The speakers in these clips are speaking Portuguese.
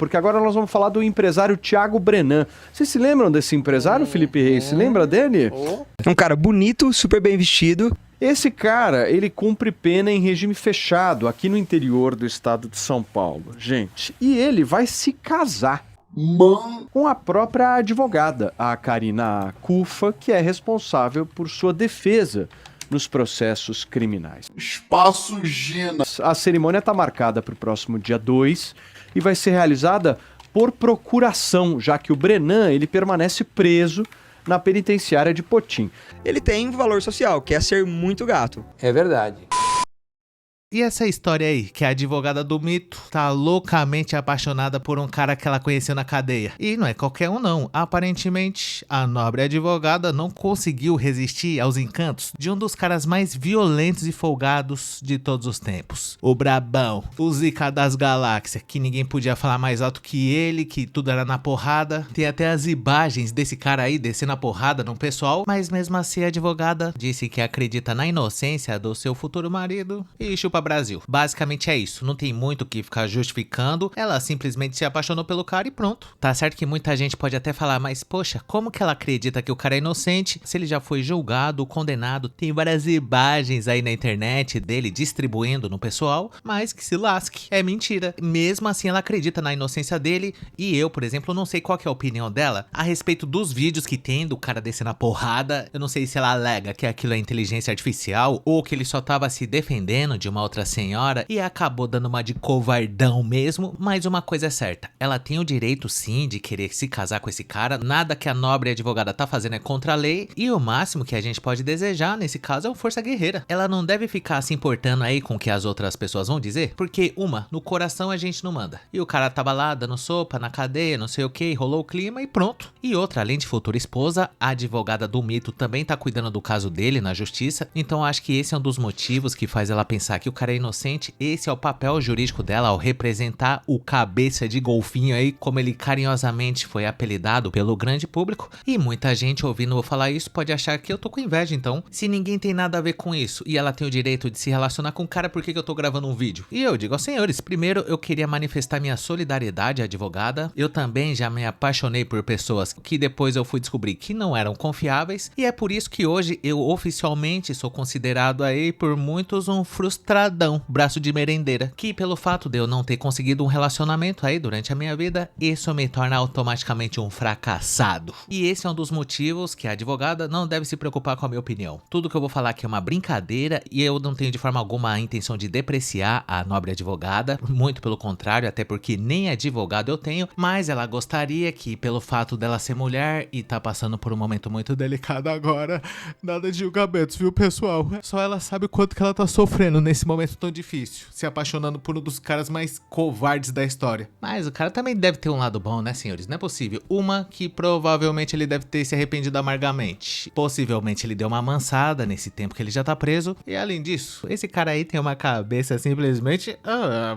porque agora nós vamos falar do empresário Thiago Brenan. Vocês se lembram desse empresário, Felipe Reis? Se lembra dele? Um cara bonito, super bem vestido. Esse cara, ele cumpre pena em regime fechado aqui no interior do estado de São Paulo, gente. E ele vai se casar com a própria advogada, a Karina Cufa, que é responsável por sua defesa nos processos criminais. Espaço Gina. A cerimônia está marcada para o próximo dia 2 e vai ser realizada por procuração, já que o Brenan ele permanece preso na penitenciária de Potim. Ele tem valor social, que é ser muito gato. É verdade. E essa história aí, que a advogada do mito tá loucamente apaixonada por um cara que ela conheceu na cadeia. E não é qualquer um não. Aparentemente, a nobre advogada não conseguiu resistir aos encantos de um dos caras mais violentos e folgados de todos os tempos. O brabão, o zica das galáxias, que ninguém podia falar mais alto que ele, que tudo era na porrada. Tem até as imagens desse cara aí descendo a porrada no pessoal. Mas mesmo assim a advogada disse que acredita na inocência do seu futuro marido e chupa Brasil. Basicamente é isso, não tem muito o que ficar justificando, ela simplesmente se apaixonou pelo cara e pronto. Tá certo que muita gente pode até falar, mas poxa, como que ela acredita que o cara é inocente se ele já foi julgado, condenado? Tem várias imagens aí na internet dele distribuindo no pessoal, mas que se lasque, é mentira. Mesmo assim ela acredita na inocência dele e eu, por exemplo, não sei qual que é a opinião dela a respeito dos vídeos que tem do cara descendo a porrada. Eu não sei se ela alega que aquilo é inteligência artificial ou que ele só tava se defendendo de uma outra senhora e acabou dando uma de covardão mesmo, mas uma coisa é certa, ela tem o direito sim de querer se casar com esse cara, nada que a nobre advogada tá fazendo é contra a lei e o máximo que a gente pode desejar nesse caso é o força guerreira. Ela não deve ficar se importando aí com o que as outras pessoas vão dizer, porque no coração a gente não manda. E o cara tava lá dando sopa na cadeia, não sei o que, rolou o clima e pronto. E outra, além de futura esposa, a advogada do mito também tá cuidando do caso dele na justiça, então acho que esse é um dos motivos que faz ela pensar que o cara é inocente. Esse é o papel jurídico dela ao representar o cabeça de golfinho aí, como ele carinhosamente foi apelidado pelo grande público. E muita gente ouvindo eu falar isso pode achar que eu tô com inveja, então se ninguém tem nada a ver com isso e ela tem o direito de se relacionar com o cara, por que eu tô gravando um vídeo? E eu digo aos senhores, primeiro eu queria manifestar minha solidariedade à advogada. Eu também já me apaixonei por pessoas que depois eu fui descobrir que não eram confiáveis e é por isso que hoje eu oficialmente sou considerado aí por muitos um frustradão, braço de merendeira, que pelo fato de eu não ter conseguido um relacionamento aí durante a minha vida, isso me torna automaticamente um fracassado. E esse é um dos motivos que a advogada não deve se preocupar com a minha opinião. Tudo que eu vou falar aqui é uma brincadeira e eu não tenho de forma alguma a intenção de depreciar a nobre advogada, muito pelo contrário, até porque nem advogado eu tenho, mas ela gostaria que pelo fato dela ser mulher e tá passando por um momento muito delicado agora, nada de julgamentos, viu pessoal? Só ela sabe o quanto que ela tá sofrendo nesse momento tão difícil, se apaixonando por um dos caras mais covardes da história. Mas o cara também deve ter um lado bom, né, senhores? Não é possível. Uma, que provavelmente ele deve ter se arrependido amargamente. Possivelmente ele deu uma amansada nesse tempo que ele já tá preso. E além disso, esse cara aí tem uma cabeça simplesmente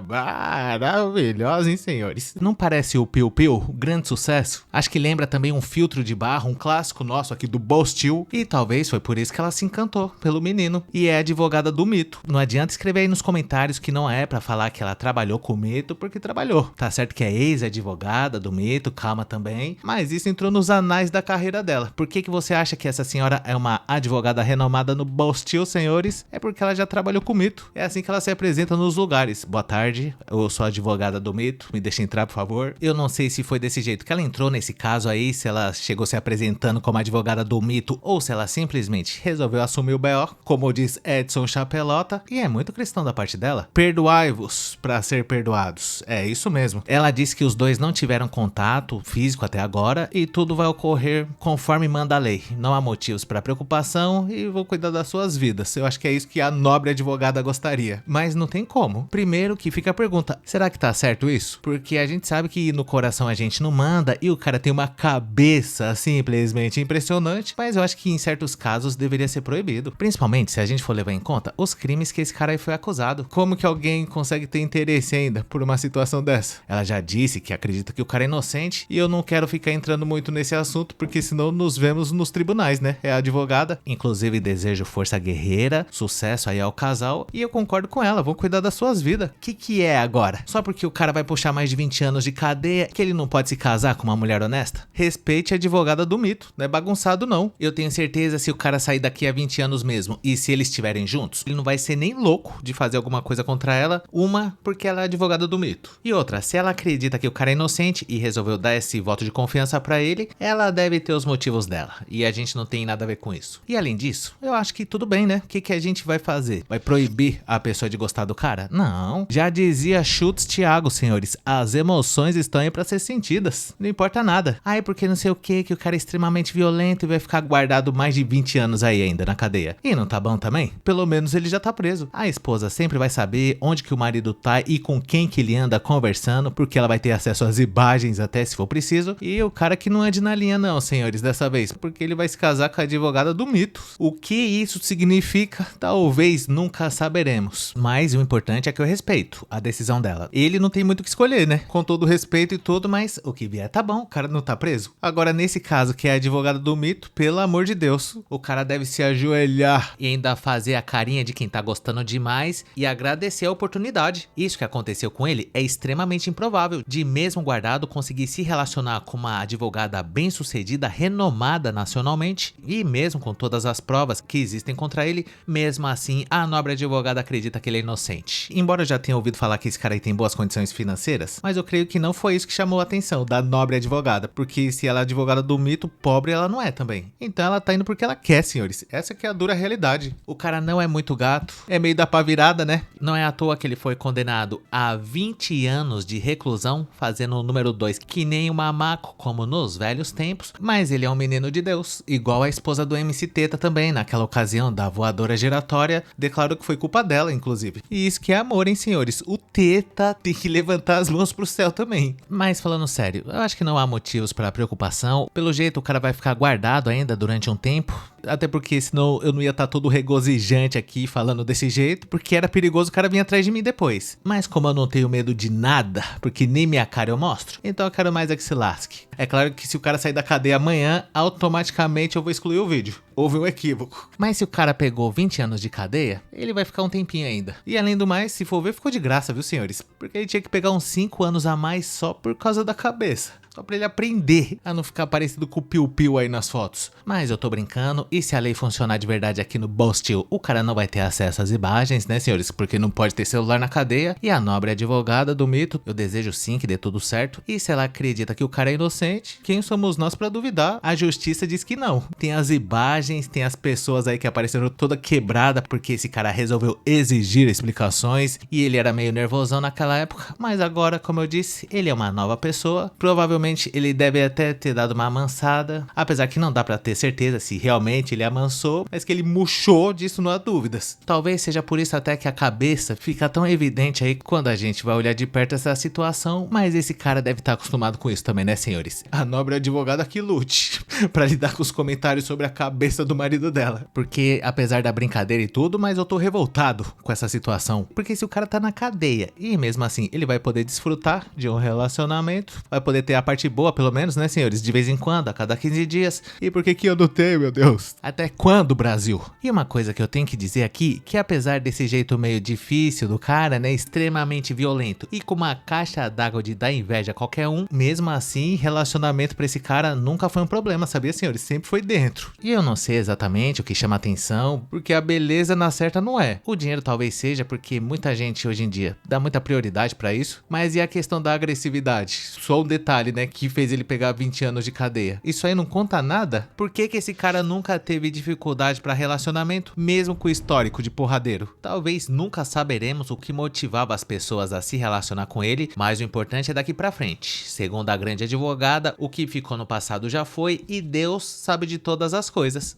maravilhosa, hein, senhores? Não parece o Piu Piu? Grande sucesso. Acho que lembra também um filtro de barro, um clássico nosso aqui do Bostil. E talvez foi por isso que ela se encantou pelo menino. E é advogada do mito. Não adianta escrever aí nos comentários que não é pra falar que ela trabalhou com o mito, porque trabalhou. Tá certo que é ex-advogada do mito, calma também, mas isso entrou nos anais da carreira dela. Por que você acha que essa senhora é uma advogada renomada no Bostil, senhores? É porque ela já trabalhou com o mito. É assim que ela se apresenta nos lugares. Boa tarde, eu sou a advogada do mito, me deixa entrar, por favor. Eu não sei se foi desse jeito que ela entrou nesse caso aí, se ela chegou se apresentando como advogada do mito, ou se ela simplesmente resolveu assumir o BO, como diz Edson Chapelota, e é muito cristão da parte dela. Perdoai-vos para ser perdoados. É isso mesmo. Ela disse que os dois não tiveram contato físico até agora e tudo vai ocorrer conforme manda a lei. Não há motivos para preocupação e vou cuidar das suas vidas. Eu acho que é isso que a nobre advogada gostaria. Mas não tem como. Primeiro que fica a pergunta, será que tá certo isso? Porque a gente sabe que no coração a gente não manda e o cara tem uma cabeça simplesmente impressionante, mas eu acho que em certos casos deveria ser proibido. Principalmente se a gente for levar em conta os crimes que esse cara foi acusado. Como que alguém consegue ter interesse ainda por uma situação dessa? Ela já disse que acredita que o cara é inocente e eu não quero ficar entrando muito nesse assunto porque senão nos vemos nos tribunais, né? É a advogada. Inclusive desejo força guerreira, sucesso aí ao casal e eu concordo com ela, vão cuidar das suas vidas. Que é agora? Só porque o cara vai puxar mais de 20 anos de cadeia que ele não pode se casar com uma mulher honesta? Respeite a advogada do mito, não é bagunçado não. Eu tenho certeza se o cara sair daqui a 20 anos mesmo e se eles estiverem juntos, ele não vai ser nem louco de fazer alguma coisa contra ela. Uma, porque ela é advogada do mito. E outra, se ela acredita que o cara é inocente e resolveu dar esse voto de confiança pra ele, ela deve ter os motivos dela. E a gente não tem nada a ver com isso. E além disso, eu acho que tudo bem, né? O que a gente vai fazer? Vai proibir a pessoa de gostar do cara? Não. Já dizia Schultz Thiago, senhores, as emoções estão aí pra ser sentidas. Não importa nada. Ai, porque não sei o que o cara é extremamente violento e vai ficar guardado mais de 20 anos aí ainda na cadeia. E não tá bom também? Pelo menos ele já tá preso. A esposa sempre vai saber onde que o marido tá e com quem que ele anda conversando, porque ela vai ter acesso às imagens até se for preciso. E o cara que não ande na linha não, senhores, dessa vez, porque ele vai se casar com a advogada do mito. O que isso significa, talvez nunca saberemos. Mas o importante é que eu respeito a decisão dela. Ele não tem muito o que escolher, né? Com todo o respeito e tudo, mas o que vier tá bom, o cara não tá preso. Agora, nesse caso, que é a advogada do mito, pelo amor de Deus, o cara deve se ajoelhar e ainda fazer a carinha de quem tá gostando demais e agradecer a oportunidade. Isso que aconteceu com ele é extremamente improvável, de mesmo guardado conseguir se relacionar com uma advogada bem-sucedida, renomada nacionalmente, e mesmo com todas as provas que existem contra ele, mesmo assim, a nobre advogada acredita que ele é inocente. Embora eu já tenha ouvido falar que esse cara aí tem boas condições financeiras, mas eu creio que não foi isso que chamou a atenção da nobre advogada, porque se ela é advogada do mito, pobre ela não é também. Então ela tá indo porque ela quer, senhores. Essa que é a dura realidade. O cara não é muito gato, é meio da pá virada, né? Não é à toa que ele foi condenado a 20 anos de reclusão, fazendo o número 2 que nem um mamaco, como nos velhos tempos, mas ele é um menino de Deus, igual a esposa do MC Teta também, naquela ocasião da voadora giratória, declarou que foi culpa dela, inclusive. E isso que é amor, hein, senhores? O Teta tem que levantar as mãos pro céu também. Mas falando sério, eu acho que não há motivos para preocupação. Pelo jeito, o cara vai ficar guardado ainda durante um tempo. Até porque senão eu não ia estar todo regozijante aqui falando desse jeito, porque era perigoso o cara vir atrás de mim depois. Mas como eu não tenho medo de nada, porque nem minha cara eu mostro, então eu quero mais é que se lasque. É claro que se o cara sair da cadeia amanhã, automaticamente eu vou excluir o vídeo. Houve um equívoco. Mas se o cara pegou 20 anos de cadeia, ele vai ficar um tempinho ainda. E além do mais, se for ver, ficou de graça, viu, senhores? Porque ele tinha que pegar uns 5 anos a mais só por causa da cabeça. Só pra ele aprender a não ficar parecido com o Piu Piu aí nas fotos. Mas eu tô brincando, e se a lei funcionar de verdade aqui no Bostil, o cara não vai ter acesso às imagens, né, senhores? Porque não pode ter celular na cadeia. E a nobre advogada do mito, eu desejo sim que dê tudo certo. E se ela acredita que o cara é inocente, quem somos nós pra duvidar? A justiça diz que não. Tem as imagens, tem as pessoas aí que apareceram toda quebrada porque esse cara resolveu exigir explicações. E ele era meio nervosão naquela época. Mas agora, como eu disse, ele é uma nova pessoa. Provavelmente ele deve até ter dado uma amansada, apesar que não dá pra ter certeza se realmente ele amansou, mas que ele murchou, disso não há dúvidas. Talvez seja por isso até que a cabeça fica tão evidente aí quando a gente vai olhar de perto essa situação, mas esse cara deve estar acostumado com isso também, né, senhores? A nobre advogada que lute pra lidar com os comentários sobre a cabeça do marido dela, porque apesar da brincadeira e tudo, mas eu tô revoltado com essa situação, porque se o cara tá na cadeia e mesmo assim ele vai poder desfrutar de um relacionamento, vai poder ter a parte boa, pelo menos, né, senhores? De vez em quando, a cada 15 dias. E por que eu não tenho, meu Deus? Até quando, Brasil? E uma coisa que eu tenho que dizer aqui, que apesar desse jeito meio difícil do cara, né, extremamente violento e com uma caixa d'água de dar inveja a qualquer um, mesmo assim, relacionamento pra esse cara nunca foi um problema, sabia, senhores? Sempre foi dentro. E eu não sei exatamente o que chama atenção, porque a beleza na certa não é. O dinheiro talvez seja, porque muita gente hoje em dia dá muita prioridade pra isso, mas e a questão da agressividade? Só um detalhe, né, que fez ele pegar 20 anos de cadeia. Isso aí não conta nada? Por que esse cara nunca teve dificuldade para relacionamento, mesmo com o histórico de porradeiro? Talvez nunca saberemos o que motivava as pessoas a se relacionar com ele, mas o importante é daqui pra frente. Segundo a grande advogada, o que ficou no passado já foi e Deus sabe de todas as coisas.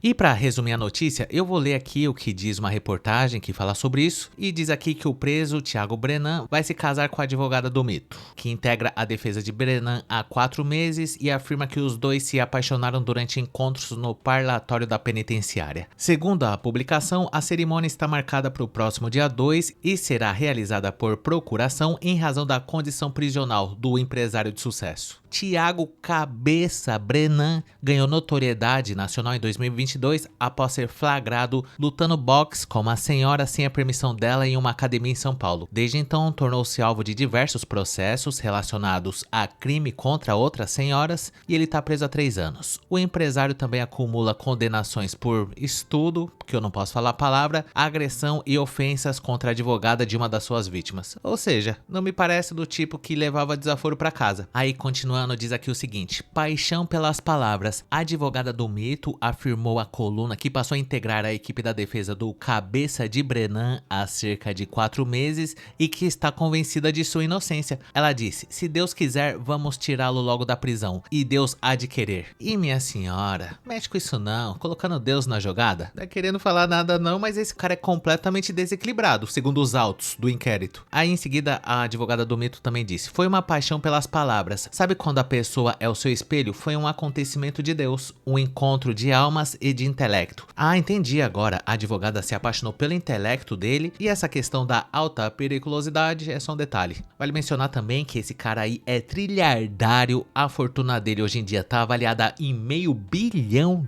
E para resumir a notícia, eu vou ler aqui o que diz uma reportagem que fala sobre isso, e diz aqui que o preso, Thiago Brenan, vai se casar com a advogada do mito, que integra a defesa de Brenan há 4 meses e afirma que os dois se apaixonaram durante encontros no parlatório da penitenciária. Segundo a publicação, a cerimônia está marcada para o próximo dia 2 e será realizada por procuração em razão da condição prisional do empresário de sucesso. Thiago Cabeça Brenan ganhou notoriedade nacional em 2022 após ser flagrado lutando boxe com uma senhora sem a permissão dela em uma academia em São Paulo. Desde então, tornou-se alvo de diversos processos relacionados a crime contra outras senhoras e ele está preso há 3 anos. O empresário também acumula condenações por estudo, que eu não posso falar a palavra, agressão e ofensas contra a advogada de uma das suas vítimas. Ou seja, não me parece do tipo que levava desaforo para casa. Aí, continuando, diz aqui o seguinte: paixão pelas palavras. A advogada do mito afirmou à coluna que passou a integrar a equipe da defesa do Cabeça de Brenan há cerca de 4 meses e que está convencida de sua inocência. Ela disse: se Deus quiser, vamos tirá-lo logo da prisão e Deus há de querer. E minha senhora, mexe com isso não, colocando Deus na jogada. Não é querendo falar nada não, mas esse cara é completamente desequilibrado, segundo os autos do inquérito. Aí em seguida a advogada do mito também disse: foi uma paixão pelas palavras. Sabe quando a pessoa é o seu espelho? Foi um acontecimento de Deus, um encontro de almas e de intelecto. Ah, entendi agora. A advogada se apaixonou pelo intelecto dele e essa questão da alta periculosidade é só um detalhe. Vale mencionar também que esse cara aí é trilhardário. A fortuna dele hoje em dia tá avaliada em R$500 bilhão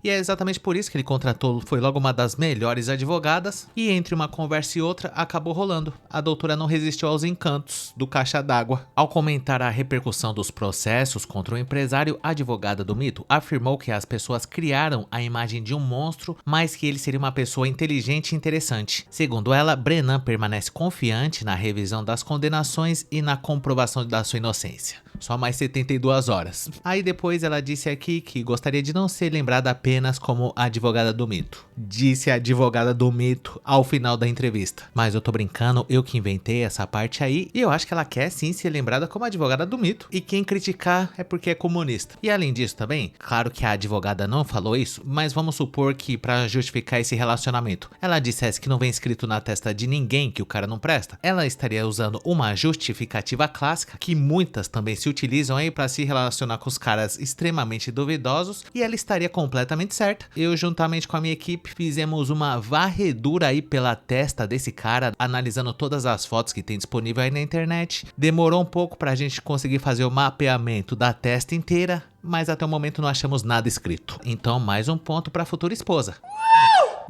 e é exatamente por isso que ele contratou, foi logo uma das melhores advogadas e entre uma conversa e outra acabou rolando. A doutora não resistiu aos encantos do caixa d'água. Ao comentar a repercussão dos processos contra o empresário, a advogada do mito afirmou que as pessoas criaram a imagem de um monstro, mas que ele seria uma pessoa inteligente e interessante. Segundo ela, Brenan permanece confiante na revisão das condenações e na comprovação da sua inocência. Só mais 72 horas. Aí depois ela disse aqui que gostaria de não ser lembrada apenas como a advogada do mito. Disse a advogada do mito ao final da entrevista. Mas eu tô brincando, eu que inventei essa parte aí. E eu acho que ela quer sim ser lembrada como a advogada do mito. E quem criticar é porque é comunista. E além disso também, claro que a advogada não falou isso, mas vamos supor que pra justificar esse relacionamento, ela dissesse que não vem escrito na testa de ninguém que o cara não presta, ela estaria usando uma justificativa clássica que muitas também se utilizam aí para se relacionar com os caras extremamente duvidosos e ela estaria completamente certa. Eu juntamente com a minha equipe fizemos uma varredura aí pela testa desse cara, analisando todas as fotos que tem disponível aí na internet. Demorou um pouco pra gente conseguir fazer o mapeamento da testa inteira, mas até o momento não achamos nada escrito. Então mais um ponto para a futura esposa.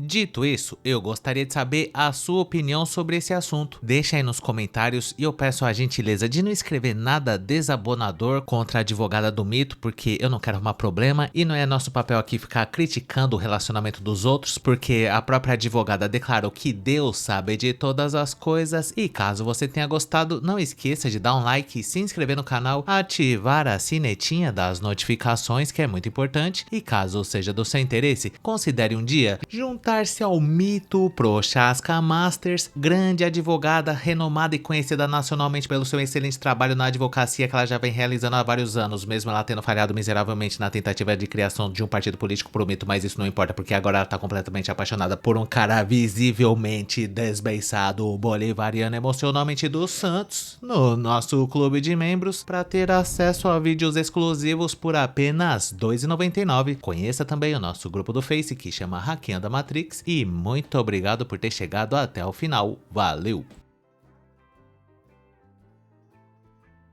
Dito isso, eu gostaria de saber a sua opinião sobre esse assunto. Deixa aí nos comentários e eu peço a gentileza de não escrever nada desabonador contra a advogada do mito, porque eu não quero arrumar problema e não é nosso papel aqui ficar criticando o relacionamento dos outros, porque a própria advogada declarou que Deus sabe de todas as coisas. E caso você tenha gostado, não esqueça de dar um like, se inscrever no canal, ativar a sinetinha das notificações, que é muito importante, e caso seja do seu interesse, considere um dia juntar-se ao mito Prochaska Masters, grande advogada renomada e conhecida nacionalmente pelo seu excelente trabalho na advocacia que ela já vem realizando há vários anos, mesmo ela tendo falhado miseravelmente na tentativa de criação de um partido político pro mito, mas isso não importa porque agora ela tá completamente apaixonada por um cara visivelmente desbeiçado, bolivariano emocionalmente dos Santos, no nosso clube de membros, para ter acesso a vídeos exclusivos por apenas R$ 2,99. Conheça também o nosso grupo do Face que chama Hackeando a Matrix. E muito obrigado por ter chegado até o final. Valeu!